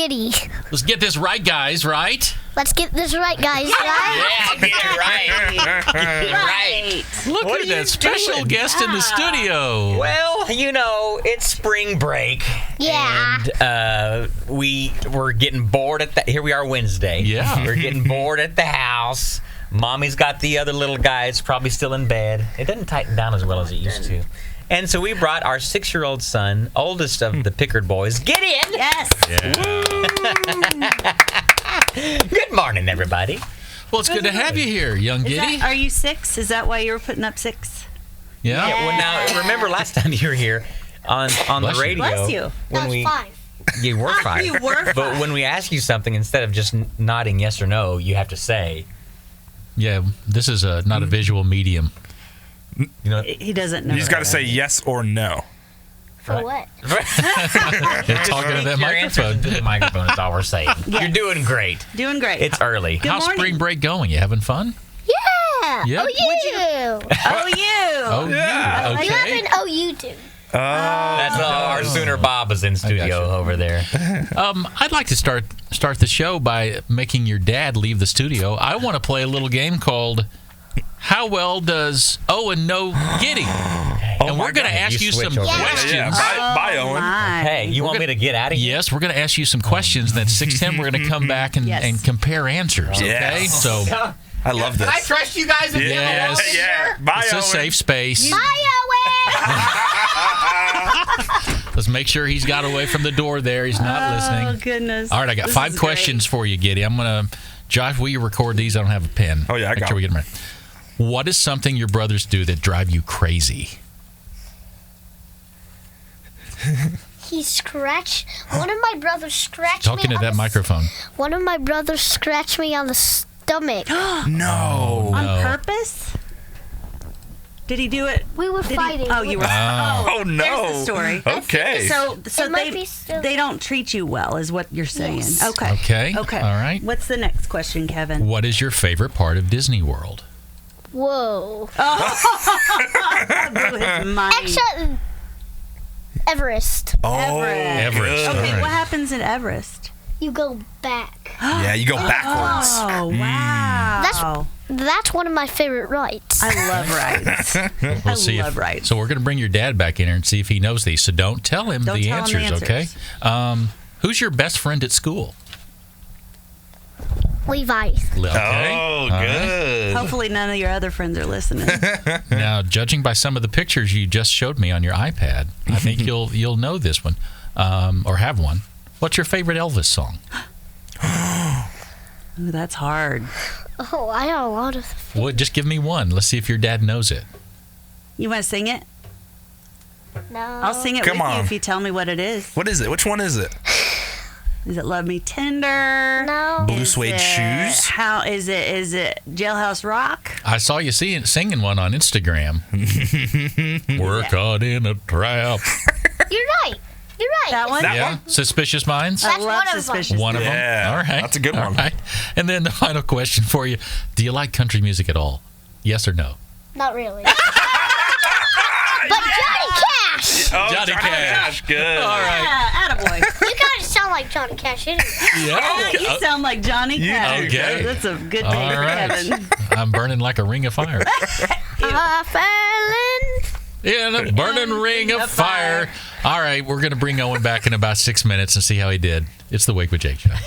Giddy. Let's get this right, guys, right? Let's get this right, guys, right? Yeah, get it right. Look What at are you that special doing? guest in the studio. Well, it's spring break. Yeah. And we were getting bored at here we are Wednesday. Yeah. We're getting bored at the house. Mommy's got the other little guy. It's probably still in bed. It doesn't tighten down as well as it used to. And so we brought our 6-year-old son, oldest of the Pickard boys, Gideon. Yes. Good morning, everybody. Well, it's good to have you here, young Giddy. Are you 6? Is that why you were putting up 6? Yeah. Well, now remember last time you were here on Bless the you. radio. Bless you. When That's we 5. you were 5. You were 5. But when we ask you something, instead of just nodding yes or no, you have to say. Yeah, this is not a visual medium. You know, He doesn't know. You just got to say yes or no. For what? You're talking to that your answers microphone. into the microphone is all we're saying. Yes. You're doing great. Doing great. It's early. Good How's morning. spring break going? You having fun? Yeah. Yeah. Oh, you. Oh, you. Oh, yeah. You Okay. haven't. Oh, you do. That's all. Our Sooner Bob is in studio over there. I'd like to start the show by making your dad leave the studio. I want to play a little game called How Well Does Owen Know Giddy? And we're going to ask you some switch over. questions. Yeah. Bye, Owen. My. Hey, you want me to get out of here? Yes, we're going to ask you some questions. And then 6:10, we're going to come back and, Yes. and compare answers. Okay, Yes. so I love this. Can I trust you guys again? Yes. Yeah. Bye, it's a Owen. safe space. Bye, Owen. Let's make sure he's got away from the door there. He's not Oh, listening. goodness. All right, I got This 5 is questions for you, Giddy. I'm going to, Josh, will you record these? I don't have a pen. Oh, yeah, I Make got sure we them. get them right. What is something your brothers do that drive you crazy? One of my brothers scratched Talking me to on that the microphone. One of my brothers scratched me on the stomach. No. On No. purpose? Did he do it? We were Did fighting. He, oh, you were. Oh, no. There's the story. Okay. So It might be still- they don't treat you well, is what you're saying. Yes. Okay. Okay. Okay. All right. What's the next question, Kevin? What is your favorite part of Disney World? Whoa. Blew his mind. Extra Everest. Oh, Everest. good. Okay, All right. what happens in Everest? You go back. Yeah, you go backwards. Oh, wow. That's one of my favorite rides. I love rides. We'll see love rides. So we're going to bring your dad back in here and see if he knows these. So don't tell him, Don't the, tell him the answers, okay? Who's your best friend at school? Levi. Okay. Oh, All right. good. Hopefully none of your other friends are listening. Now, judging by some of the pictures you just showed me on your iPad, I think you'll know this one or have one. What's your favorite Elvis song? Ooh, that's hard. Oh, I got a lot of. Well, just give me one. Let's see if your dad knows it. You want to sing it? No. I'll sing it Come with on. you if you tell me what it is. What is it? Which one is it? Is it Love Me Tender? No. Blue Is suede it- shoes? How is it? Is it Jailhouse Rock? I saw you singing one on Instagram. We're caught in a trap. You're right. You're right. That one? That Yeah? one? Suspicious Minds? I That's love one of them. Suspicious. One of them? Yeah, All right. that's a good All one. right. And then the final question for you. Do you like country music at all? Yes or no? Not really. But Johnny Cash. Oh, Johnny Cash. Good. All right. Yeah, attaboy. You guys sound like Johnny Cash anyway. Yeah. You sound like Johnny You Cash. do, Okay. That's a good All name for right. Kevin. I'm burning like a ring of fire. I fell In a burning ring of fire. All right, we're going to bring Owen back in about 6 minutes and see how he did. It's the Wake with Jake show. in.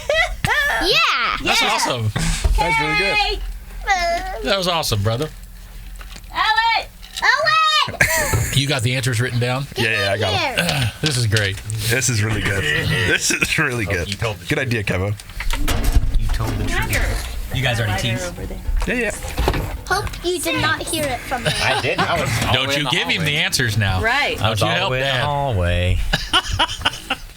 Yeah. That's awesome. That's really good. That was awesome, brother. Owen. You got the answers written down? Yeah, I got it. Here. This is great. This is really good. This is really good. you told the Good idea, Kevin. You told the truth. You guys already teased. Over there. Yeah. Hope you did not hear it from me. I did. I was all the Don't way in you the give him hallway. the answers now. Right. I was Don't you all help the way in the Dad. hallway.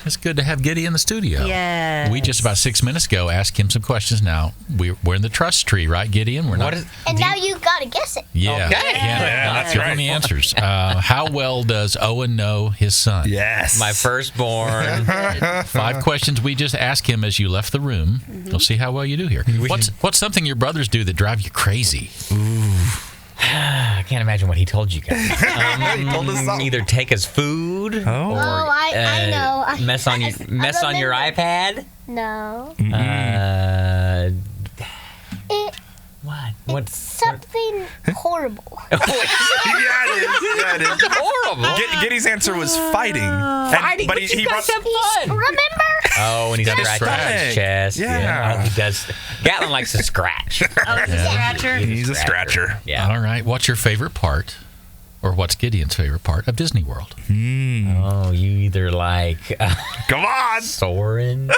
It's good to have Giddy in the studio. Yes. We just about 6 minutes ago asked him some questions. Now, we're in the trust tree, right, Gideon? We're not. What is? And now you gotta guess it. Yeah. Okay. Yeah, that's Give him right. the answers. How well does Owen know his son? Yes. My firstborn. 5 questions we just asked him as you left the room. We'll see how well you do here. What's something your brothers do that drive you crazy? I can't imagine what he told you guys. He told us something. Either take us food mode. Oh. Or, I know. Mess on your remember. iPad. No. What? What's Something horrible. Yeah, it is. horrible? Giddy's answer was fighting. Fighting, but but you guys have fun. Remember? Oh, and he's Gotta scratching scratch. his chest. Yeah. Oh, he does. Gatlin likes to scratch. Oh, it's a scratcher. He's a scratcher. Yeah. All right. What's your favorite part, or what's Gideon's favorite part of Disney World? Oh, you either like Come on. Soarin'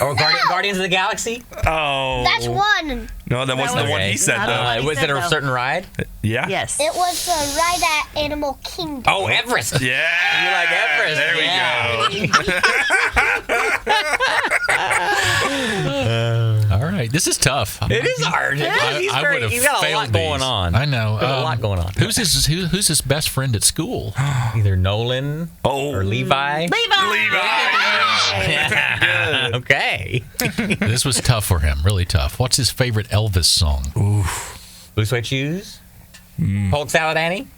or Guardians of the Galaxy? Oh. That's one. No, that wasn't the one he said, not though. the one. He Was said it a no. certain ride? Yeah? Yes. It was the ride at Animal Kingdom. Oh, Everest. Yeah. You like Everest? There we go. All right. This is tough. It is hard. He's got a lot going on. I know. There's a lot going on. Who's his best friend at school? Either Nolan Oh. or Levi. Levi. Okay. This was tough for him. Really tough. What's his favorite Elvis song? Blue Suede Shoes. Polk Salad Annie.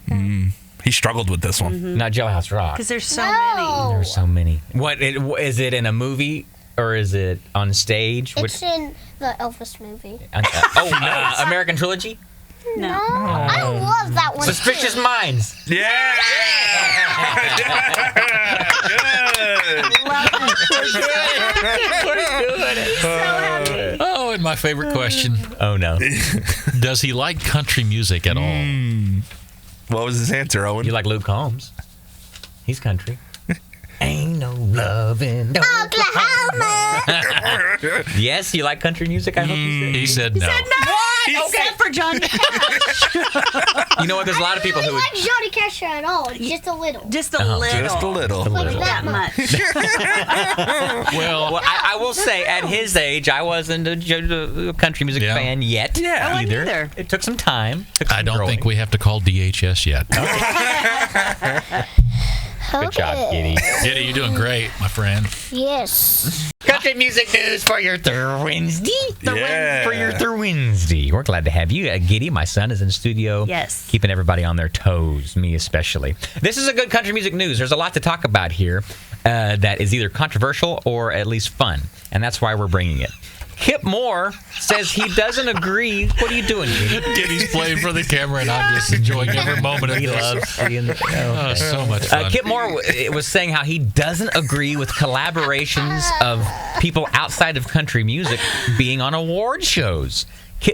He struggled with this one. Not Jailhouse Rock. Because there's so No. There's so many. Is it in a movie or is it on stage? It's in the Elvis movie. American Trilogy. many. No. No. I love that one. Suspicious too. Minds. Yeah. Oh, and my favorite question: Oh no. does he like country music at all? What was his answer, Owen? You like Luke Combs? He's country. Ain't no love in Oklahoma. Yes, you like country music. I hope you said. He said no. Except for Johnny Cash. You know what? There's a lot of people I who don't would. like Johnny Cash at all. Just a little. Just a little. Just a little. Like That that much. much. Well, Well, I will say, at his age, I wasn't a country music Yeah. fan yet. Yeah. I wasn't either. It took some time. I don't think we have to call DHS yet. Good job, Giddy. Giddy, you're doing great, my friend. Yes. Country music news for your Wednesday. Yeah. For your Wednesday. We're glad to have you. Giddy, my son, is in the studio. Yes. Keeping everybody on their toes, me especially. This is a good country music news. There's a lot to talk about here that is either controversial or at least fun. And that's why we're bringing it. Kip Moore says he doesn't agree. What are you doing, Giddy? Giddy's playing for the camera, and I'm just enjoying every moment of He this. loves seeing the Oh, so much fun. Kip Moore was saying how he doesn't agree with collaborations of people outside of country music being on award shows.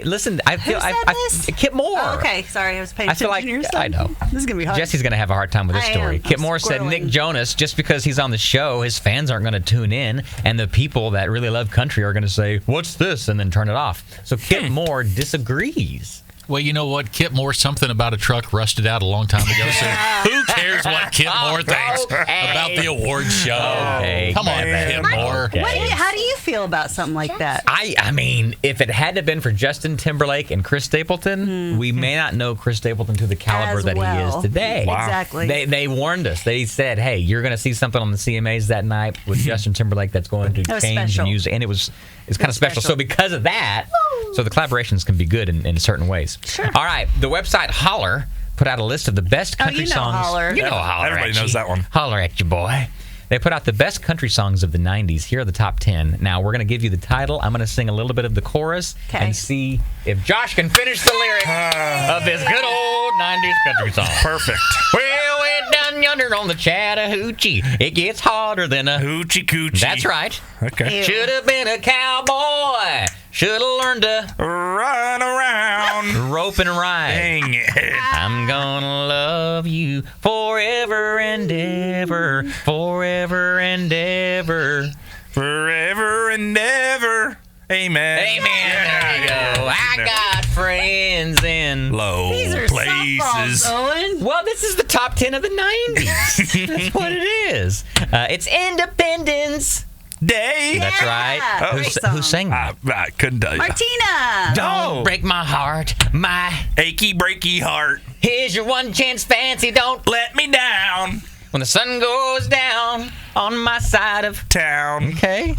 Listen, I feel said this? Kip Moore. Oh, okay, sorry, I was paying I feel attention like to your I son. know. This is gonna be hard. Jesse's going to have a hard time with this I story. am. Kip I'm Moore said Nick squirreling. Jonas, just because he's on the show, his fans aren't going to tune in, and the people that really love country are going to say, "What's this?" and then turn it off. So Kip Moore disagrees. Well, you know what? Kip Moore, something about a truck rusted out a long time ago. So who cares what Kip Moore thinks about the award show? Okay, Come on, Kip Moore. Okay. How do you feel about something like that? I mean, if it hadn't been for Justin Timberlake and Chris Stapleton, we may not know Chris Stapleton to the caliber As that he well. is today. Wow. Exactly. They warned us. They said, "Hey, you're going to see something on the CMAs that night with Justin Timberlake that's going to was change special. music," and it's kind of special. special. So because of that, so the collaborations can be good in certain ways. Sure. All right, the website Holler put out a list of the best country you know songs. Holler. You know Holler. Everybody at knows you. that one. Holler at you, boy. They put out the best country songs of the 90s. Here are the top 10. Now, we're going to give you the title. I'm going to sing a little bit of the chorus Okay. and see if Josh can finish the lyric of this good old 90s country song. Perfect. Well, way down yonder on the Chattahoochee, it gets hotter than a... Hoochie coochie. That's right. Okay. Ew. Should have been a cowboy. Should have learned to Run around. rope and ride. Dang it. I'm gonna love you forever and ever, forever and ever. Forever and ever. Amen. Amen. There you go. I got friends in. Low These are places. softballs, Owen. Well, this is the top 10 of the 90s. That's what it is. It's Independence Day. That's right. Yeah, Who, great who song. sang that? I couldn't tell you. Martina. Don't break my heart. My Achy breaky heart. here's your one chance fancy. Don't Let me down. when the sun goes down on my side of Town. okay.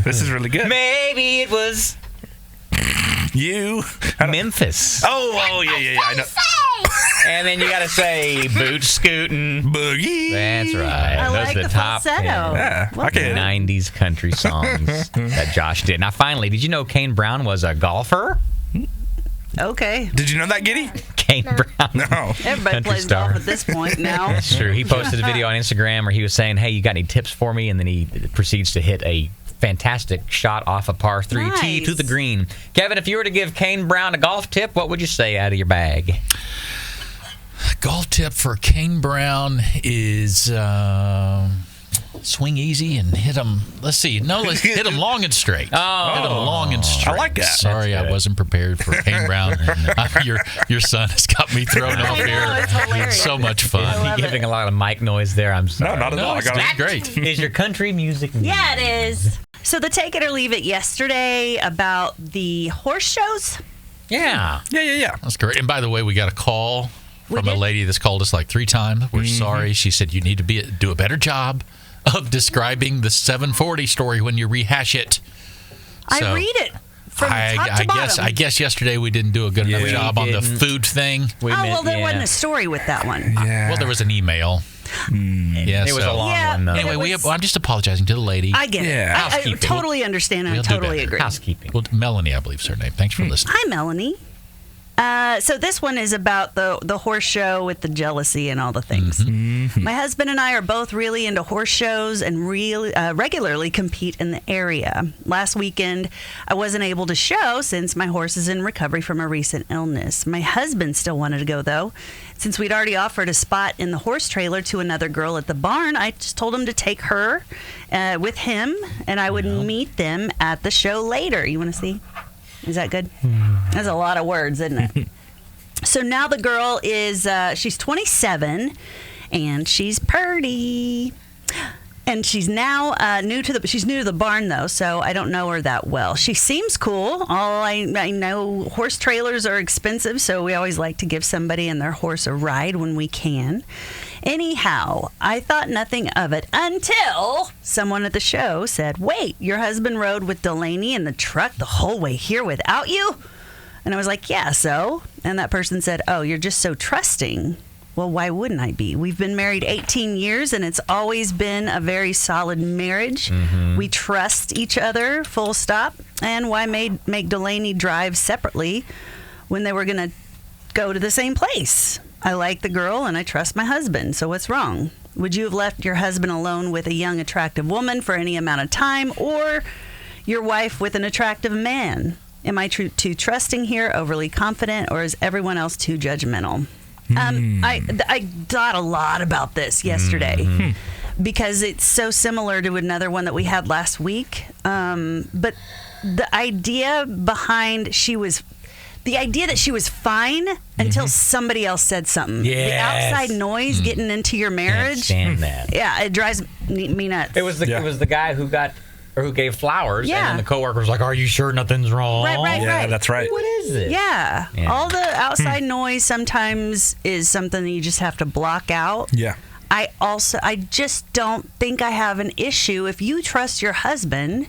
This is really good. Maybe it was You. Memphis. Oh, yeah. I know. And then you got to say boot scooting. Boogie. That's right. I Those like are the top falsetto. 10 Yeah, I can. 90s country songs that Josh did. Now, finally, did you know Kane Brown was a golfer? Okay. Did you know that, Giddy? Kane Brown. No. Everybody Country plays star. golf at this point now. That's true. He posted a video on Instagram where he was saying, "Hey, you got any tips for me?" And then he proceeds to hit a fantastic shot off a par 3 tee to Nice. the green. Kevin, if you were to give Kane Brown a golf tip, what would you say out of your bag? Golf tip for Kane Brown is swing easy and hit him. Let's see. No, let's hit him long and straight. Oh. Hit him long and straight. I like that. Sorry, That's I good. wasn't prepared for Kane Brown. Your son has got me thrown off know, here. it's hilarious. So much fun. love You're giving a lot of mic noise there. I'm sorry. No, not at all. I it's got it. great. Is your country music? Yeah, it is. So the Take It or Leave It yesterday about the horse shows. Yeah. Yeah. That's great. And by the way, we got a call We from a did? lady that's called us like 3 times. We're sorry. She said you need to do a better job of describing the 740 story when you rehash it. I So, read it from top to bottom. I guess yesterday we didn't do a good enough Yeah, job on the didn't. food thing. well, there wasn't a story with that one. Yeah. Well, there was an email. Yeah, It was a long Yeah. one, though. Anyway, It was- I'm just apologizing to the lady. I get Yeah. it. I Housekeeping. totally understand and I We'll do totally better. agree. Housekeeping. Well, Melanie, I believe is her name. Thanks for listening. Hi, Melanie. So this one is about the horse show with the jealousy and all the things. My husband and I are both really into horse shows and really regularly compete in the area. Last weekend, I wasn't able to show since my horse is in recovery from a recent illness. My husband still wanted to go though. Since we'd already offered a spot in the horse trailer to another girl at the barn, I just told him to take her with him, and I would meet them at the show later. You want to see? Is that good? That's a lot of words, isn't it? So now the girl is, she's 27, and she's purty. And she's now new to the barn though, so I don't know her that well. She seems cool. All I know, horse trailers are expensive, so we always like to give somebody and their horse a ride when we can. Anyhow, I thought nothing of it until someone at the show said, "Wait, your husband rode with Delaney in the truck the whole way here without you?" And I was like, "Yeah, so?" And that person said, "Oh, you're just so trusting." Well, why wouldn't I be? We've been married 18 years, and it's always been a very solid marriage. We trust each other, full stop. And why make Delaney drive separately when they were going to go to the same place? I like the girl, and I trust my husband, so what's wrong? Would you have left your husband alone with a young, attractive woman for any amount of time, or your wife with an attractive man? Am I too trusting here, overly confident, or is everyone else too judgmental? I thought a lot about this yesterday because it's so similar to another one that we had last week. But the idea behind the idea that she was fine until somebody else said something. Yes. The outside noise getting into your Can't marriage. stand that. Yeah, it drives me nuts. It was the guy who gave flowers, Yeah. and then the coworker was like, "Are you sure nothing's wrong?" Right. Yeah, that's right. What is it? Yeah. Yeah. All the outside noise sometimes is something that you just have to block out. Yeah. I just don't think I have an issue if you trust your husband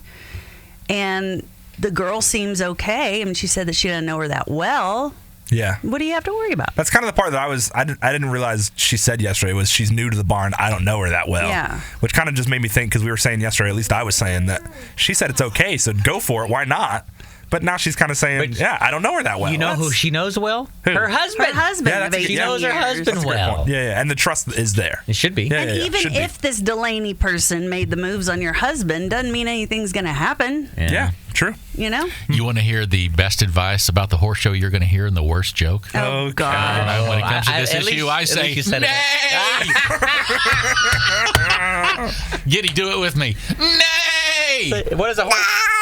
and the girl seems okay. I mean, she said that she didn't know her that well. Yeah. What do you have to worry about? That's kind of the part that I didn't realize she said yesterday was she's new to the barn. I don't know her that well. Yeah. Which kind of just made me think, because we were saying yesterday, at least I was saying that she said it's okay, so go for it. Why not? But now she's kind of saying, But yeah, I don't know her that well. You know who she knows well? Who? Her husband. Her husband Yeah, of that's a- 18 She knows her years. husband That's a great well. point. Yeah, and the trust is there. It should be. Yeah, And even should be. if this Delaney person made the moves on your husband, doesn't mean anything's going to happen. Yeah, true. You know? You want to hear the best advice about the horse show you're going to hear and the worst joke? Oh, God. And when it comes to I- this at issue, least- I at say, least you said it. nay! Giddy, do it with me. Nay! What is a horse?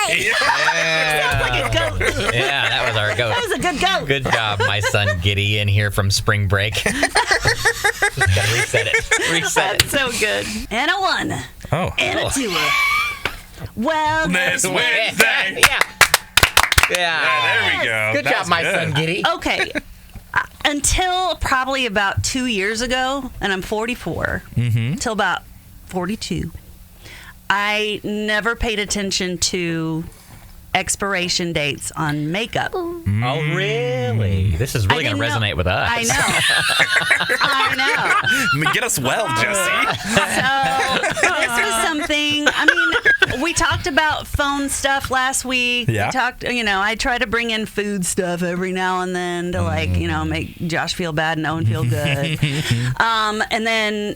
Sounds like a goat. Yeah, that was our That goat. was a good goat. Good job, my son Giddy, in here from spring break. Just gotta reset it. Reset That's so good. And a 1. Oh. And a 2. Wellness Wellness Wednesday. Yeah. Yeah. There we go. Good That's job, my good. son Giddy. Okay. Until probably about 2 years ago, and I'm 44, until about 42, I never paid attention to expiration dates on makeup. Oh, really? This is really going to didn't know- resonate with us. I know. I know. Get us well, Jesse. So this was something. I mean, we talked about phone stuff last week. Yeah. We talked. I try to bring in food stuff every now and then to make Josh feel bad and Owen feel good. And then.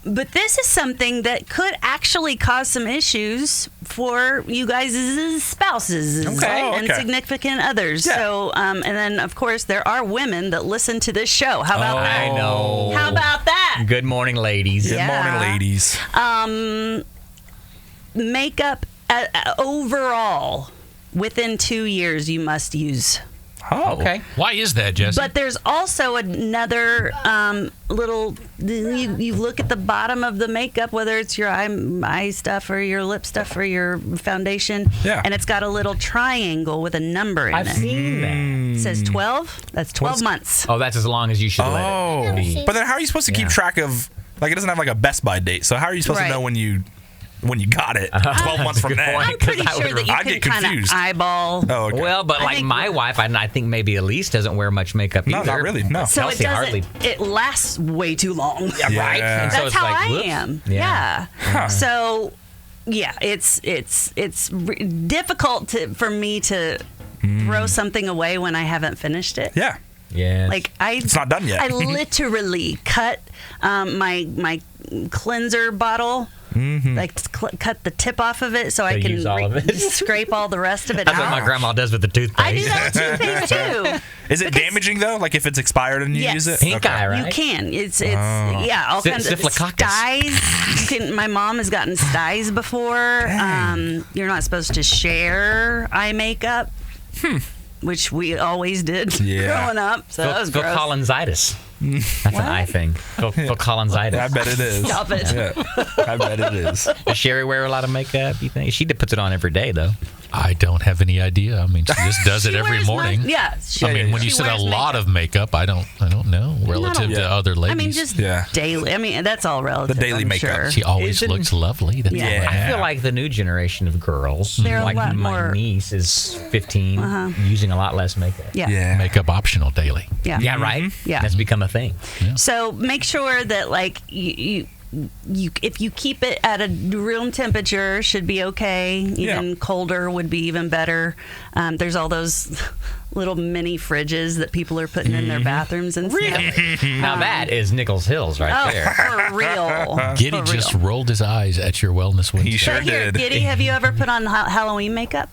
But this is something that could actually cause some issues for you guys' spouses and significant others. Yeah. So, and then, of course, there are women that listen to this show. How about that? I know. How about that? Good morning, ladies. Good morning, ladies. Makeup overall, within 2 years, you must use. Oh, Okay. Why is that, Jesse? But there's also another little. You look at the bottom of the makeup, whether it's your eye stuff or your lip stuff or your foundation, and it's got a little triangle with a number in I've it. seen that. It says 12. That's 12 months. Oh, that's as long as you should let it be. But then how are you supposed to keep track of, it doesn't have like a Best By date, so how are you supposed to know when you got it 12 months from now? I'm pretty I would sure that you I'd can get kind of confused. eyeball. Oh, okay. Well, but I like think- my wife, I think maybe Elise doesn't wear much makeup No, either. not really, no. So Kelsey it hardly. doesn't. It lasts way too long. Yeah, right. Yeah. And so That's it's how like, I whoops. am. Yeah. Yeah. So, yeah, it's difficult for me to throw something away when I haven't finished it. Yeah. Yeah. Like It's not done yet. I literally cut my cleanser bottle. Like cut the tip off of it so I can use all of it. scrape all the rest of it That's out. what my grandma does with the toothpaste. I do that with toothpaste too. Is it damaging though? Like if it's expired and you Yes. use it? Pink eye, right? You can. It's all kinds of Syphilococcus. styes. My mom has gotten styes before. You're not supposed to share eye makeup, which we always did Yeah. growing up. So that was Phil gross. Collinsitis. That's an eye thing. Phil Collinsitis. I bet it is. Stop it. Yeah. I bet it is. Does Sherry wear a lot of makeup, you think? She puts it on every day, though. I don't have any idea. I mean, she just does it She every wears morning. Yeah. I mean, when you she said a wears lot makeup. of makeup, I don't know relative to other ladies. I mean, just Yeah. daily. I mean, that's all relative. The daily I'm makeup. Sure. she always Isn't- looks lovely. That's Yeah. I feel like the new generation of girls, They're a like lot my more- niece is 15, using a lot less makeup. Yeah. Yeah. makeup optional daily. Yeah. Yeah, right? Yeah. That's become a thing. So make sure that you if you keep it at a room temperature, should be okay. Even colder would be even better. There's all those little mini fridges that people are putting in their bathrooms and stuff. Now that is Nichols Hills right there. For real. Giddy For just real. rolled his eyes at your wellness Wednesday. He sure But here, did. Giddy, have you ever put on Halloween makeup?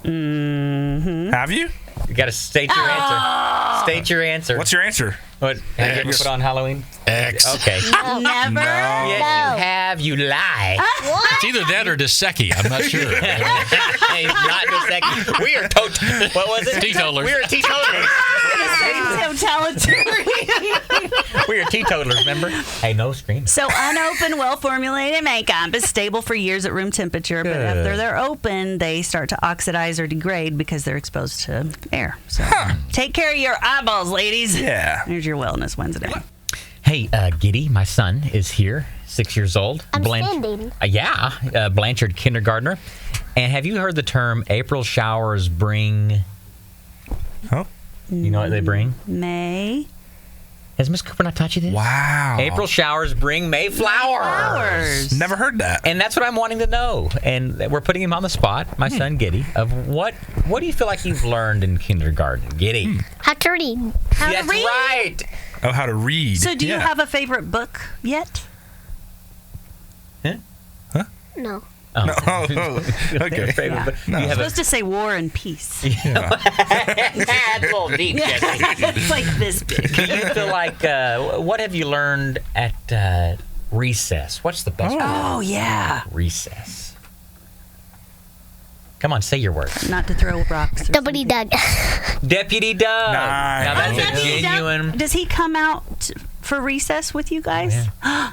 Have you? You got to state your answer. State your answer. What's your answer? What? Have you ever X. put on Halloween? X. Okay. Never. Yes, you have. You lie. It's either that or Dosecki. I'm not sure. Hey, not just that. We are what was it? Teetotalers. We are teetotalers. We are teetotalers, remember? Hey, no screaming. So unopened, well-formulated makeup is stable for years at room temperature, but Good. after they're open, they start to oxidize or degrade because they're exposed to air. So take care of your eyeballs, ladies. Yeah. Here's your Wellness Wednesday. Hey, Giddy, my son is here, 6 years old. I'm standing. Blanchard kindergartner. And have you heard the term April showers bring? Oh. You know what they bring? May Has Miss Cooper not taught you this? Wow. April showers bring Mayflowers. flowers. Never heard that. And that's what I'm wanting to know. And we're putting him on the spot, my son Giddy, of what do you feel like you've learned in kindergarten? Giddy. How to read. How to That's read. right. Oh, how to read. So do you Yeah. have a favorite book yet? No. Oh, okay. Favorite book. No. You You're have supposed to say War and Peace. That's a little deep, Jesse. It's like this big. Do you feel like, what have you learned at recess? What's the best part Oh, yeah. of recess? Come on, say your words. Not to throw rocks. or Deputy Doug. Deputy Doug. Nice. Now that's something. a genuine. Does he come out for recess with you guys?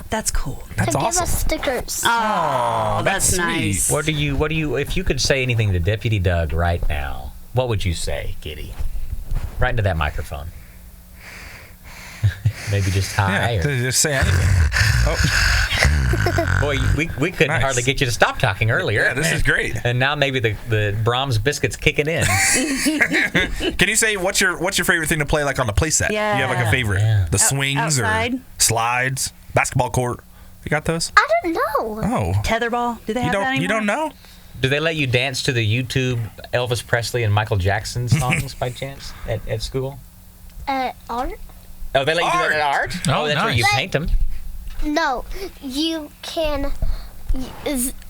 That's cool. That's to give awesome. us stickers. Oh, that's sweet. nice. What do you? If you could say anything to Deputy Doug right now, what would you say, Giddy? Right into that microphone. Maybe just hi. Yeah, or- just say anything. Boy, we couldn't Nice. hardly get you to stop talking earlier. Yeah, this is great. And now maybe the Brahms biscuit's kicking in. Can you say what's your favorite thing to play like on the play set? Yeah. You have like a favorite? Yeah. The swings outside? or slides, basketball court. You got those? I don't know. Oh. Tetherball? Do they You have that don't anymore? you don't know? Do they let you dance to the YouTube Elvis Presley and Michael Jackson songs by chance at school? Art? Oh, they let you do that at art? Oh, That's where you nice. paint them. No, you can.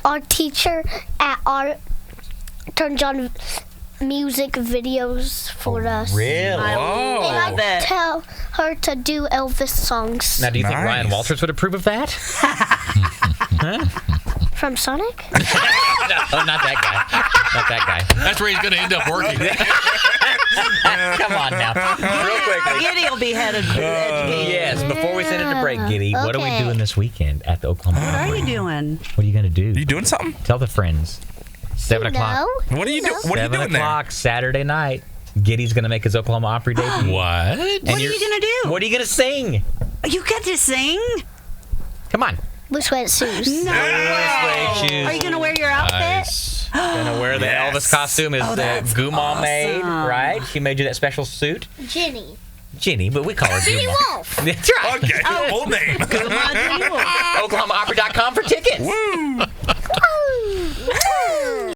Our teacher at art turns on music videos for us. Really? I Whoa. And I love it. tell her to do Elvis songs Now, do you think Nice. Ryan Walters would approve of that? from Sonic. No, not that guy. Not that guy. That's where he's going to end up working. Come on now. Real quick. Giddy will be head of education. Yes, before we send it to break, Giddy, what are we Okay. doing this weekend at the Oklahoma What are Opry? you doing? What are you going to do? You doing something? Tell the friends. 7 o'clock. No. What are you doing? What are you 7 doing o'clock Saturday night. Giddy's going to make his Oklahoma Opry debut. What? And What are you going to do? What are you going to sing? You get to sing? Come on. With sweatsuits. No. Suede Are shoes. you going to wear your outfit? Nice. Gonna wear the Yes. Elvis costume is that's Guma made, awesome. right? She made you that special suit. Ginny. Ginny, but we call her Ginny Guma. Wolf. That's right. there? Okay. Full name. OklahomaOpry.com for tickets.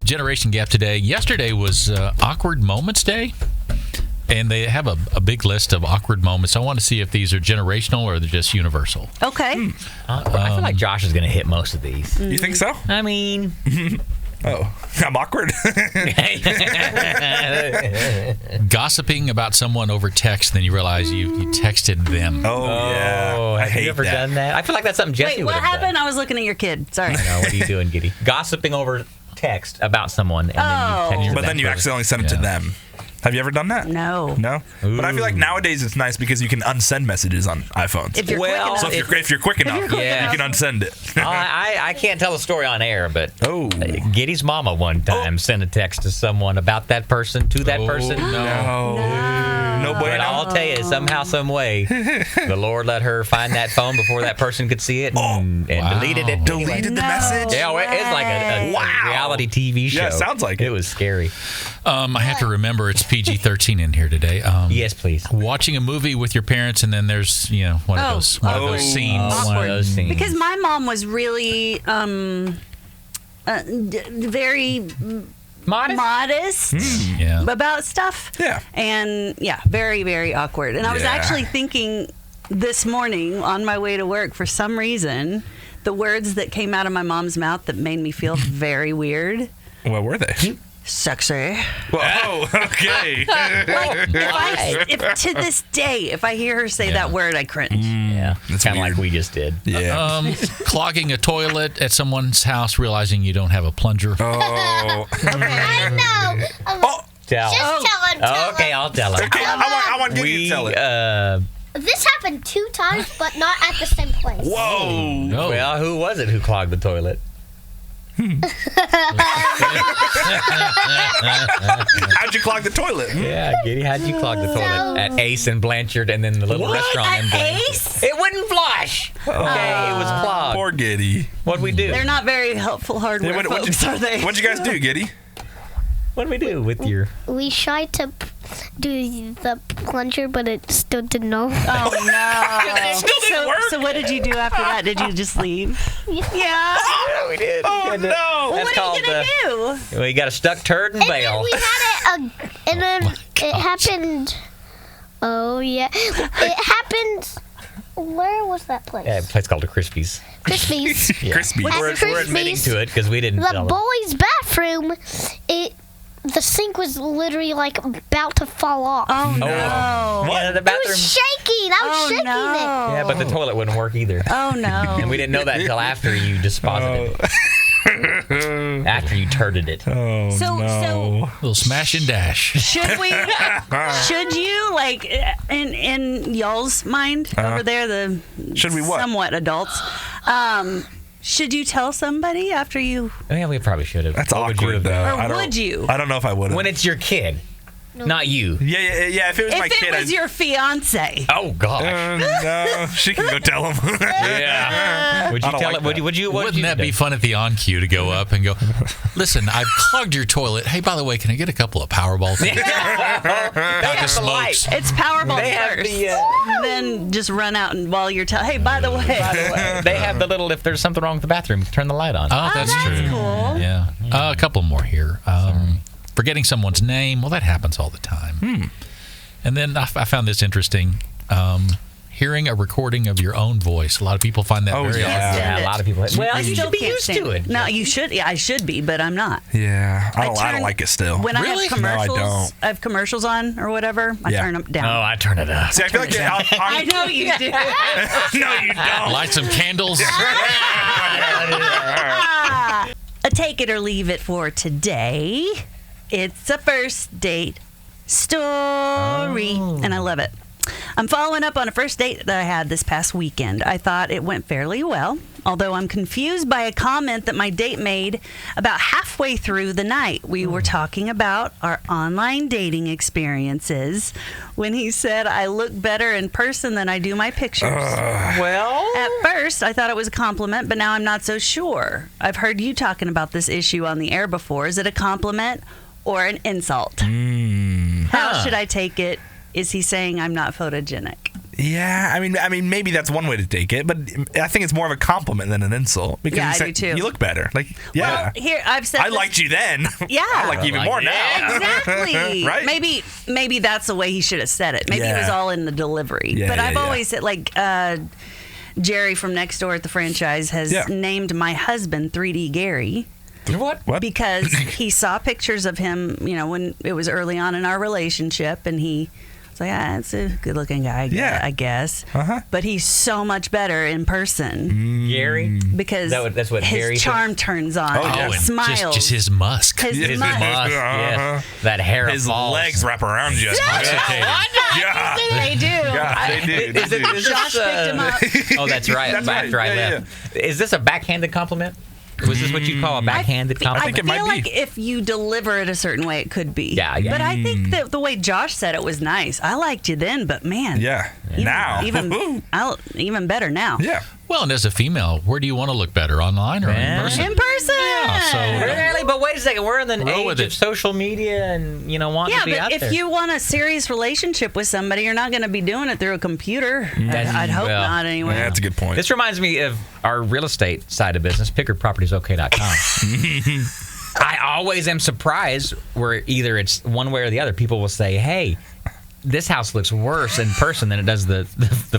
Generation gap today. Yesterday was Awkward Moments Day. And they have a big list of awkward moments. I want to see if these are generational or they're just universal. Okay. I feel like Josh is going to hit most of these. You think so? I mean, Oh, I'm awkward. Gossiping about someone over text, then you realize you texted them. Oh, yeah. I have hate you ever that. done that? I feel like that's something Jesse Wait, would what have happened? done. I was looking at your kid. Sorry. No, what are you doing, Giddy? Gossiping over text about someone, and then Oh. you text But that then you person. accidentally send it to Yeah. them. Have you ever done that? No. No? But I feel like nowadays it's nice because you can unsend messages on iPhones. If you're Well, quick So enough. if you're quick enough, you're quick Yeah. you can unsend it. I can't tell the story on air, but Oh. Giddy's mama one time sent a text to someone about that person to that person. No But bueno. I'll tell you, somehow, some way, the Lord let her find that phone before that person could see it and Wow. deleted it. Deleted the message? Yeah, well, it's like a reality TV show. Yeah, sounds like it. it. was scary. I have to remember it's PG-13 in here today. Yes, please. Watching a movie with your parents, and then there's one of those scenes. One of those scenes. Because my mom was really very modest Yeah. about stuff. Yeah. And yeah, very, very awkward. And I was Yeah. actually thinking this morning on my way to work, for some reason, the words that came out of my mom's mouth that made me feel very weird. What were they? Sexy. Whoa, okay. Like, if to this day, if I hear her say that word, I cringe. Yeah, That's kind of like weird. we just did. Yeah. Clogging a toilet at someone's house, realizing you don't have a plunger. Oh. I know. Oh, Tell. Just tell him. Oh, okay, I'll tell her. okay. I want Giddy to tell it. This happened 2 times, but not at the same place. Whoa. No. Well, who was it who clogged the toilet? How'd you clog the toilet? Yeah, Giddy, how'd you clog the toilet? At Ace and Blanchard and then the little restaurant. At in Blanchard. Ace? It wouldn't flush. Okay, it was clogged. Poor Giddy. What'd we do? They're not very helpful hardware folks, are they? What'd you guys do, Giddy? What'd we do with your... We tried to do the plunger, but it still didn't know. Oh no! still didn't work. So what did you do after that? Did you just leave? Yeah. Yeah, we did. Oh, no. Well, That's what are you called gonna do? Well, you got a stuck turd and And then bail. we had it, and then it happened. Oh yeah, it happened. Where was that place? Yeah, a place called the Crispies. Crispies. Crispy. At We're admitting Crispies, to it because we didn't tell The them. boys' bathroom. The sink was literally like about to fall off. Oh no! Yeah, the It bathroom. was shaking. I was Oh shaking no! Yeah, but the toilet wouldn't work either. Oh no! And we didn't know that until after you disposited it. After you turded it. Oh, So Little smash and dash. should we? Should you like in y'all's mind over there, the Should we what? somewhat adults? Should you tell somebody after you, Yeah, we probably should have. That's What would you awkward, have though. done? or I don't- would you? I don't know if I would have. When it's your kid. Not you. Yeah. If it was my If kid, it was your fiance. Oh gosh. no, she can go tell him. Yeah. Would you I don't tell like it? Would that. you? Wouldn't that be fun at the on cue to go up and go, listen, I've clogged your toilet. Hey, by the way, can I get a couple of Powerballs? They have the light. Smokes. It's Powerball They have first. the, Then just run out and while you're telling, hey, by the way. They have the little, if there's something wrong with the bathroom, turn the light on. Oh, that's true. cool. Yeah. A couple more here. Forgetting someone's name. Well, that happens all the time. And then I found this interesting. Hearing a recording of your own voice. A lot of people find that very yeah. odd. Yeah, a lot of people. Well, I you still should be can't used stand to it. No, you should. Yeah, I should be, but I'm not. Yeah, I turn- don't like it still. When Really? I have commercials, No, I don't. I have commercials on or whatever. I Yeah. turn them down. Oh, I turn it up. See, I feel like I know you do. No, you don't. Light some candles. A take it or leave it for today. It's a first date story, and I love it. I'm following up on a first date that I had this past weekend. I thought it went fairly well, although I'm confused by a comment that my date made about halfway through the night. We were talking about our online dating experiences when he said I look better in person than I do my pictures. Well, At first, I thought it was a compliment, but now I'm not so sure. I've heard you talking about this issue on the air before. Is it a compliment or an insult? How should I take it? Is he saying I'm not photogenic? Yeah, I mean, maybe that's one way to take it, but I think it's more of a compliment than an insult because Yeah, he's I do saying, too. you look better. Like, yeah, Well, here I've said I this- liked you then. Yeah. I like you even more now. Exactly. Right? Maybe that's the way he should have said it. Maybe it was Yeah. all in the delivery. Yeah, but yeah, I've yeah. always said, like, Jerry from next door at the franchise has Yeah. named my husband 3D Gary. what? What? Because he saw pictures of him, when it was early on in our relationship, and he was like, that's a good-looking guy, Yeah. I guess. Uh-huh. But he's so much better in person Gary? because that's what his Harry said? charm turns on. Oh, yeah. and Smiles. just his musk. His His musk. musk, yes. That hair His falls. legs wrap around you. Yeah. They do. Yeah, they do. They Is it- do. is this, Josh picked him up. Oh, that's right. That's After right. I Yeah, left. Is this a backhanded compliment? Was this what you call a backhanded I compliment? think it might feel be. like if you deliver it a certain way, it could be. Yeah, yeah. But I think that the way Josh said it was nice. I liked you then, but man, Yeah. even, Now. even better now. Yeah. Well, and as a female, where do you want to look better, online or Yeah. in person? In person. so- Really? But wait a second. We're in the Roll with age it. of social media and, wanting Yeah, to be but out if there. you want a serious relationship with somebody, you're not going to be doing it through a computer. I'd hope well, not anyway. Yeah, that's a good point. This reminds me of our real estate side of business, PickardPropertiesOK.com. I always am surprised where either it's one way or the other. People will say, hey, this house looks worse in person than it does the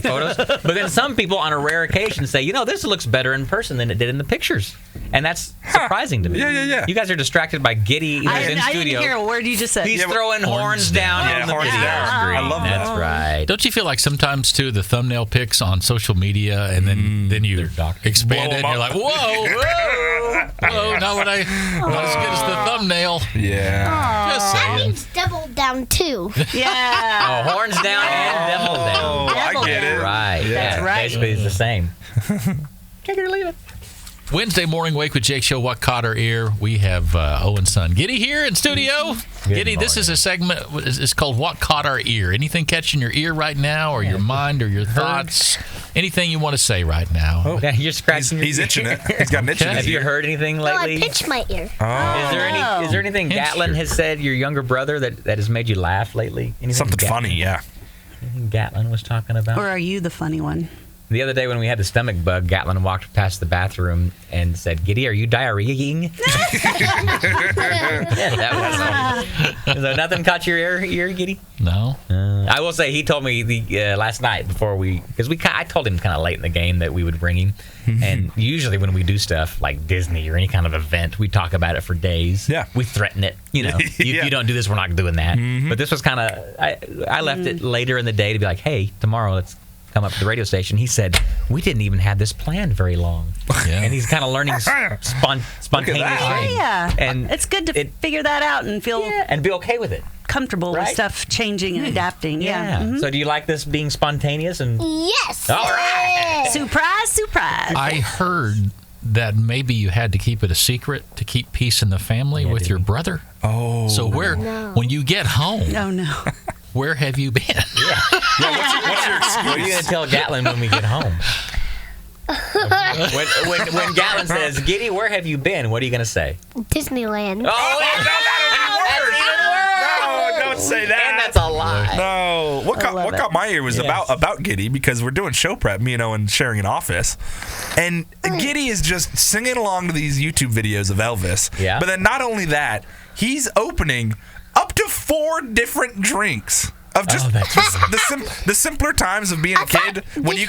photos. But then some people on a rare occasion say, this looks better in person than it did in the pictures. And that's surprising to me. Yeah. You guys are distracted by Giddy, who's I in didn't studio. hear a word you just said. He's Yeah, but- throwing horns down Yeah, on the horns video down. screen. I love that. That's right. Don't you feel like sometimes too the thumbnail pics on social media and then you expand it and Blow 'em you're up. like, whoa, not as good as the thumbnail. Yeah. Just That saying. means double down too. Yeah. Oh, horns down and devil down. Oh, I Devil get it. Right. Yeah. That's right. Basically, it's the same. Take it or leave it. Wednesday morning wake with Jake show. What caught our ear? We have Owen's son Giddy here in studio. Giddy, this is a segment. It's called What Caught Our Ear. Anything catching your ear right now, or your mind, or your thoughts? Anything you want to say right now? Yeah, you're scratching. He's itching it. He's got an itch in Okay. his Have you ear. heard anything Oh, I lately? pinched my ear. Is there anything Pinch Gatlin your- has said, your younger brother, that has made you laugh lately? Anything Something Gatlin- funny, yeah. Anything Gatlin was talking about? Or are you the funny one? The other day when we had the stomach bug, Gatlin walked past the bathroom and said, "Giddy, are you diarrheaing?" Yeah, that was funny. So nothing caught your ear, Giddy? No. I will say he told me the last night before I told him kind of late in the game that we would bring him, and usually when we do stuff like Disney or any kind of event, we talk about it for days. Yeah. We threaten it. Yeah. You don't do this, we're not doing that. But this was kind of I left it later in the day to be like, hey, tomorrow let's come up to the radio station. He said we didn't even have this planned very long, Yeah. and he's kind of learning spontaneously. Yeah. And it's good to figure that out and feel and be okay with it. comfortable with Right? stuff changing and adapting. Yeah. Mhm. So do you like this being spontaneous and? Yes. All right. Surprise, surprise. I heard that maybe you had to keep it a secret to keep peace in the family with your brother. Oh. So when you get home, Oh, no. where have you been? What's your excuse? What are you going to tell Gatlin when we get home? when Gatlin says, Giddy, where have you been? What are you going to say? Disneyland. Oh, No, don't say that. and that's a lie. No. What love caught my ear was Yes. about Giddy, because we're doing show prep, me and Owen sharing an office. And Giddy is just singing along to these YouTube videos of Elvis. Yeah. But then not only that, he's opening up to 4 different drinks. Of just the simpler times of being a kid. When Did you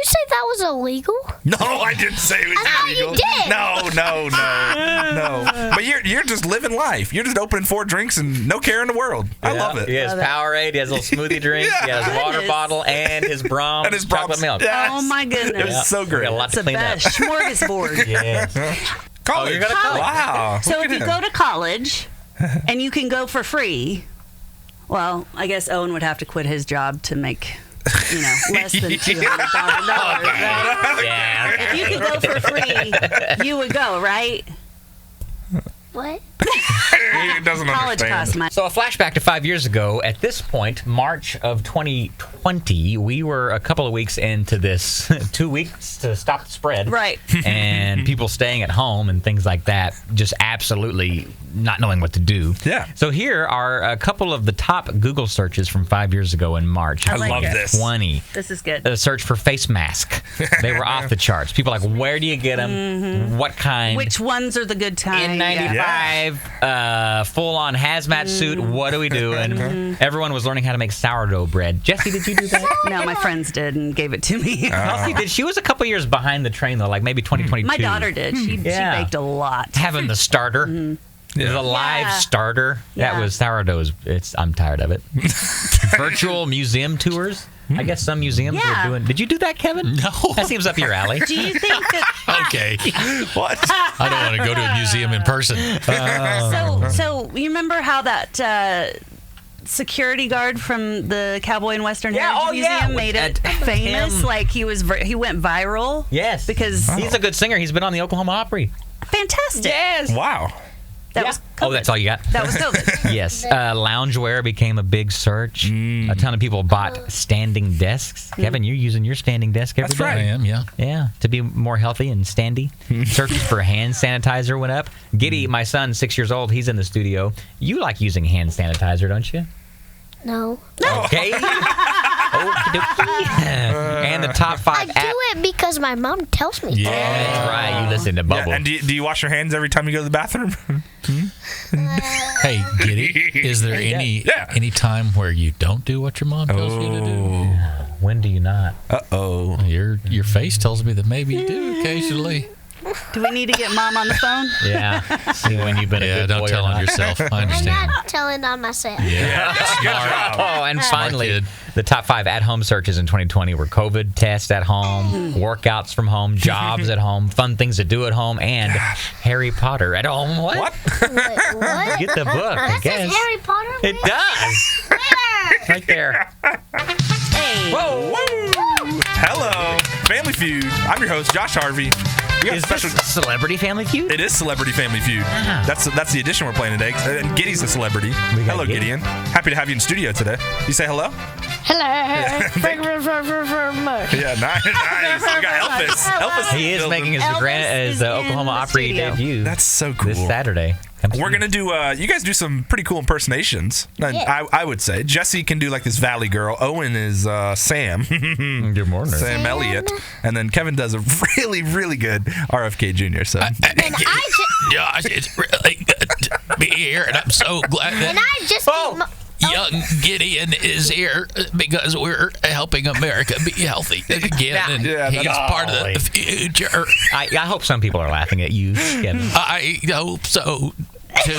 say that was illegal? No, I didn't say it was thought you illegal. did. No. But you're just living life. You're just opening 4 drinks and no care in the world. I love it. He has Powerade, he has a little smoothie drink, he has a water Goodness. bottle, and his Brahms And his chocolate milk. Yes. Oh, my goodness. It was so great. Got a lot It's to the clean up. best. Smorgasbord. Yes. College. you're gonna college. Wow. So Look if at you him. go to college and you can go for free, well, I guess Owen would have to quit his job to make, less than $200,000, right? Yeah. If you could go for free, you would go, right? What? He doesn't College understand. costs money. So a flashback to 5 years ago. At this point, March of 2020, we were a couple of weeks into this 2 weeks to stop the spread. Right. And people staying at home and things like that, just absolutely not knowing what to do. Yeah. So here are a couple of the top Google searches from 5 years ago in March. I like love it. this. 20. This is good. A search for face mask. They were off the charts. People are like, where do you get them? What kind? Which ones are the good times? N95, full-on hazmat suit. What are we doing? Everyone was learning how to make sourdough bread. Jesse, did you do that? No, my friends did and gave it to me. Elsie did. She was a couple years behind the train, though, like maybe 2022. My daughter did. She Yeah. baked a lot. Having the starter. The live Yeah. starter. That Yeah. was sourdough's. I'm tired of it. Virtual museum tours. I guess some museums Yeah. are doing. Did you do that, Kevin? No. That seems up your alley. Do you think that... Okay. What? I don't want to go to a museum in person. So you remember how that security guard from the Cowboy and Western Yeah, Heritage oh, yeah. Museum made it famous? Him. Like he went viral? Yes. Because he's a good singer. He's been on the Oklahoma Opry. fantastic. Yes. Wow. That was Oh, that's all you got? That was COVID. Yes. Loungewear became a big search. A ton of people bought standing desks. Kevin, you're using your standing desk every That's day. right. I am, yeah. Yeah, to be more healthy and standy. Searches for hand sanitizer went up. Giddy, my son, 6 years old, he's in the studio. You like using hand sanitizer, don't you? No. Okay. Okey-dokey. And the top 5 I do it because my mom tells me. Yeah. That's right. You listen to Bubble. Yeah, and do you wash your hands every time you go to the bathroom? Hey, Giddy, is there any time where you don't do what your mom tells you to do? When do you not? Uh-oh. Your face tells me that maybe you do occasionally. Do we need to get Mom on the phone? Yeah. See when you've been a Yeah, good don't boy tell or on not. yourself. I I'm understand. not telling on myself. Yeah, smart. Oh, and finally, kid. the top 5 at-home searches in 2020 were COVID tests at home, workouts from home, jobs at home, fun things to do at home, and Harry Potter at home. What? What? Wait, what? Get the book, I That guess. says Harry Potter? It does. Where? Right there. Hey. Whoa. Hello. Family Feud. I'm your host, Josh Harvey. We got Is a special. this Celebrity Family Feud? It is Celebrity Family Feud. Ah. That's the edition we're playing today. And Giddy's a celebrity. got Hello, Giddy. Gideon. Happy to have you in studio today. You say hello? Hello. Thank you very much. Yeah, nice. We got Elvis. Elvis. He is making his Elvis is in Oklahoma the Opry studio. debut. That's so cool. This Saturday. We're gonna do. You guys do some pretty cool impersonations. Yeah. I would say Jesse can do like this Valley Girl. Owen is Sam. Good morning. Sam Elliott, and then Kevin does a really, really good RFK Jr. So And I just, Josh, it's really good to be here, and I'm so glad and that I just young Gideon is here because we're helping America be healthy again, and Yeah, he's that's- part of the future. I hope some people are laughing at you, Kevin. I hope so, too.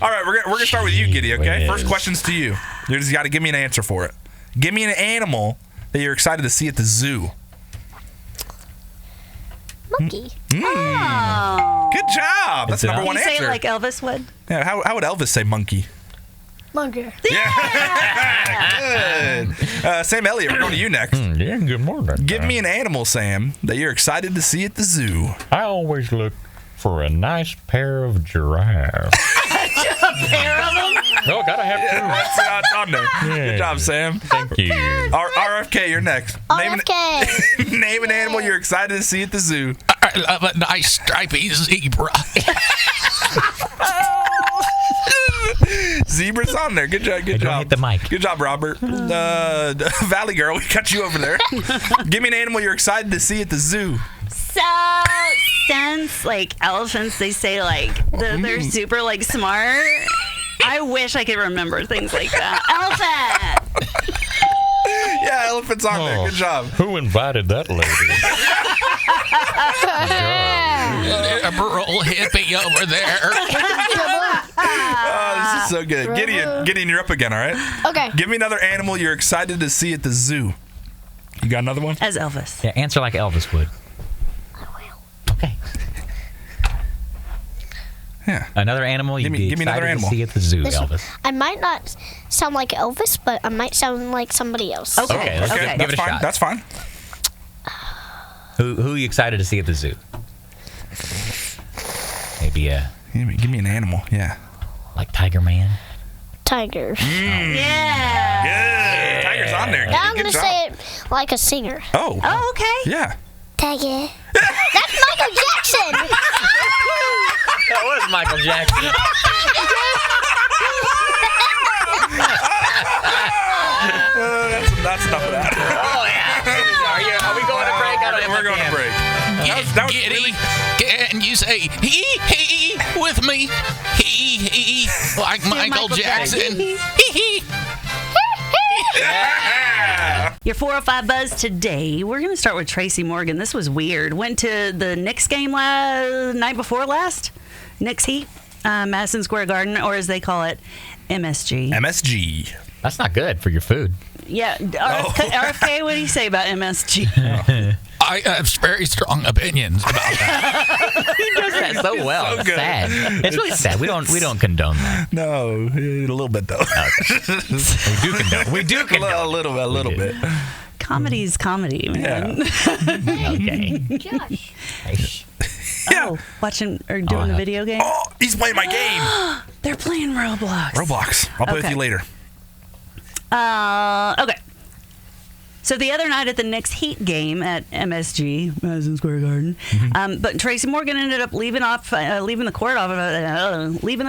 all right, we're gonna start with you, Giddy. Okay, Whiz. first question's to you. You just got to give me an answer for it. Give me an animal that you're excited to see at the zoo. monkey. Oh. Good job. That's Is it number up? one You say answer. it like Elvis would? Yeah, how would Elvis say monkey? Monkey. Good. Sam Elliott, we're going to you next. Yeah, good morning. Give me an animal, Sam, that you're excited to see at the zoo. I always look for a nice pair of giraffes. Pair of them? No, gotta have two. That's on there. Good job, Sam. Thank you. RFK, you're next. RFK. Name an animal you're excited to see at the zoo. I love a nice stripy zebra. Zebra's on there. Good job. Good Don't job. hit the mic. Good job, Robert. Valley Girl, we got you over there. Give me an animal you're excited to see at the zoo. So, since like elephants, they say like they're super like smart. I wish I could remember things like that. Elephant. Yeah, elephant's on there. Good job. Who invited that lady? A rural hippie over there. Oh, this is so good. Gideon, you're up again, all right? Okay. Give me another animal you're excited to see at the zoo. You got another one? As Elvis. Yeah, answer like Elvis would. Okay. Yeah. Another animal you'd be Give me another excited animal. to see at the zoo, This- Elvis. I might not sound like Elvis, but I might sound like somebody else. Okay. let's Okay. give That's it a fine. shot. That's fine. Who are you excited to see at the zoo? Maybe Give me an animal. Yeah. like Tiger Man. Tiger. Yeah. Good. Tiger's on there. Now I'm Good going to job. say it like a singer. Oh. Oh, okay. Yeah. Tiger. That's Michael Jackson. That was Michael Jackson. That's enough of that. Oh yeah. Are we going to break? I don't have We're my going to camera. break. That was Giddy, really- can you say he with me? He like Michael Jackson. He. Your 405 Buzz today. We're going to start with Tracy Morgan. This was weird. Went to the Knicks game night before last. Knicks Heat, Madison Square Garden, or as they call it, MSG. MSG. That's not good for your food. Yeah, RFK, what do you say about MSG? I have very strong opinions about that. He does that so well. so It's good. sad. It's really sad. We don't condone that. No, a little bit though. We do condone. We do a condone. little bit. Comedy's comedy, man. Okay. Josh. Oh, watching or doing the video game? Oh, he's playing my game. They're playing Roblox. Roblox. I'll play with Okay. you later. Okay. So the other night at the Knicks Heat game at MSG, Madison Square Garden, but Tracy Morgan ended up leaving the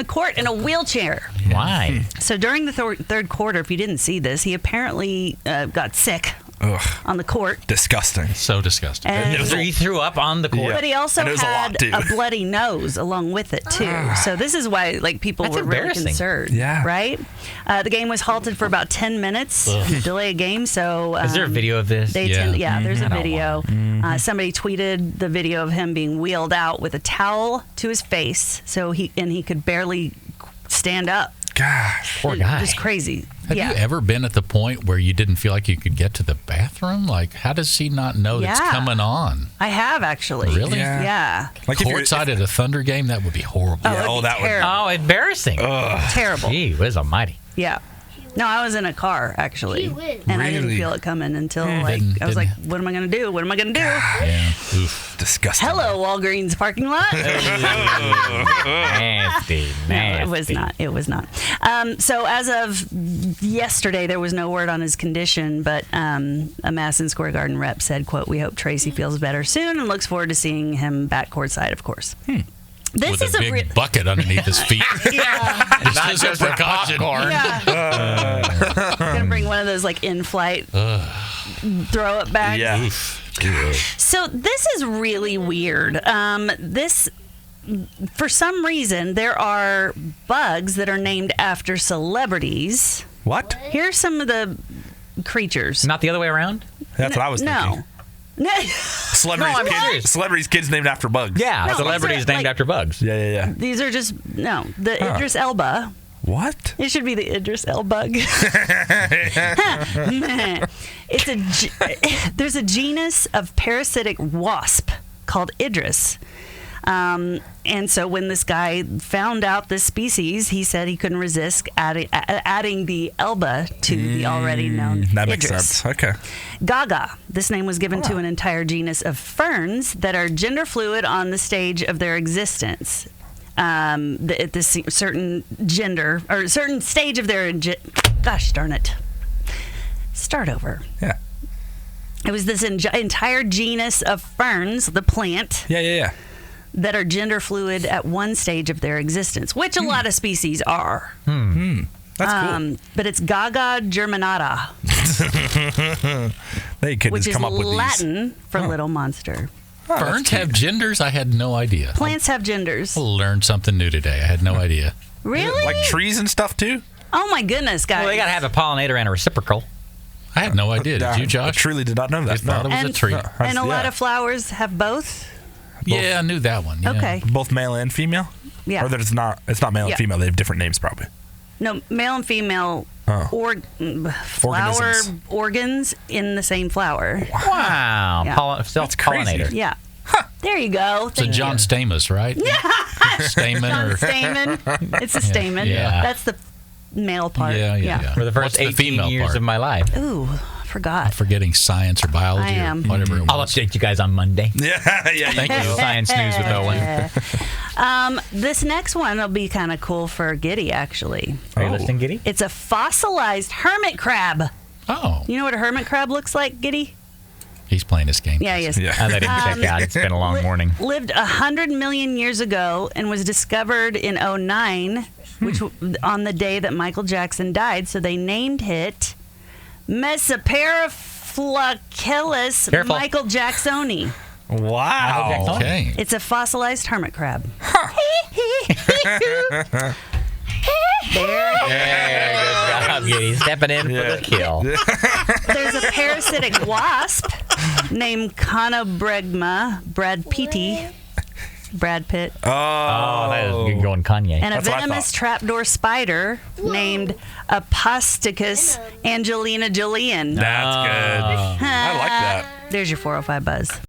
court in a wheelchair. Why? So during the third quarter, if you didn't see this, he apparently got sick Ugh, on the court. disgusting. So disgusting. And He threw up on the court. Yeah. But he also And it was a lot, had too. a bloody nose along with it too. So this is why people That's were really embarrassing. concerned. Yeah. Right. The game was halted for about 10 minutes. Delay a game. So Is there a video of this? They Yeah. there's a I don't video. Somebody tweeted the video of him being wheeled out with a towel to his face, so he could barely stand up. Gosh. Poor guy. Just crazy. Have yeah. you ever been at the point where you didn't feel like you could get to the bathroom? Like, how does he not know that's Yeah. coming on? I have actually. Really? Yeah. Yeah. Like if you're- Courtside at a Thunder game, that would be horrible. Yeah, it'd be that would. terrible. Oh, embarrassing. Terrible. Gee whiz almighty. Yeah. No, I was in a car actually, Gee whiz. and I didn't Really? feel it coming until I was Didn't- like, "What am I gonna do? What am I gonna do?" Yeah. Oof. Disgusting. Hello, Walgreens parking lot. Nasty. No, Nasty. it was not. It was not. So as of yesterday, there was no word on his condition, but a Madison Square Garden rep said, "quote We hope Tracy feels better soon and looks forward to seing him back courtside, of course." This With is a big real. bucket underneath his feet. Yeah. Just Not as a just a precaution. popcorn. Yeah. Gonna bring one of those like in-flight throw it back. Yeah. So this is really weird. For some reason, there are bugs that are named after celebrities. What? Here's some of the creatures. Not the other way around? That's what I was thinking. No. Celebrities, No, I'm kids, serious. celebrities, kids named after bugs. Yeah, No, celebrities these are, named like- after bugs. Yeah. These are just the Huh. Idris Elba. What? It should be the Idris Elba. There's a genus of parasitic wasp called Idris. And so when this guy found out this species, he said he couldn't resist adding the Elba to the already known That makes Idris. sense. Okay. Gaga. This name was given to an entire genus of ferns that are gender fluid on the stage of their existence. At this certain gender or certain stage of their gosh darn it. Start over. Yeah. It was this entire genus of ferns, the plant, Yeah. that are gender fluid at one stage of their existence, which a lot of species are. That's cool. But it's Gaga germinata, They could which just is come up with these. Latin for little monster. Oh, that's Ferns cute. have genders? I had no idea. Plants have genders. I learned something new today. I had no idea. Really? Like trees and stuff too. Oh my goodness, guys. Well, they got to have a pollinator and a reciprocal. I had no idea. Did you, I Josh? truly did not know I that. thought it No. was a And- tree. And a lot Yeah. of flowers have both. Yeah, I knew that one. Yeah. Okay. Both male and female. Yeah. Or that it's not male Yeah. and female. They have different names probably. No, male and female flower Organisms. organs in the same flower. Wow. Yeah. Self-pollinator. Yeah. There you go. It's a John Stamos, right? Stamen or Stamen. It's a stamen. Yeah. That's the male part. yeah. For the first What's the 18 female years part? of my life. Ooh, forgot. Forgetting science or biology I am. or whatever it I'll was. update you guys on Monday. Yeah. Thank you. Science news with Owen. This next one will be kind of cool for Giddy, actually. Are you listening, Giddy? It's a fossilized hermit crab. Oh, You know what a hermit crab looks like, Giddy? he's playing this game. Yeah, he is. Yeah. I let him check out. It's been a long morning. Lived 100 million years ago and was discovered in 2009, which on the day that Michael Jackson died. So they named it Mesoperiflacellus Careful. Michael Jacksoni. Wow. Okay. It's a fossilized hermit crab. There. Good job, Giddy. Stepping in for the kill. There's a parasitic wasp named Conobregma Brad Pitt, Oh, that is good going Kanye. and a That's what I venomous thought. trapdoor spider named Aposticus Angelina Jolien. That's good. I like that. There's your 405 buzz.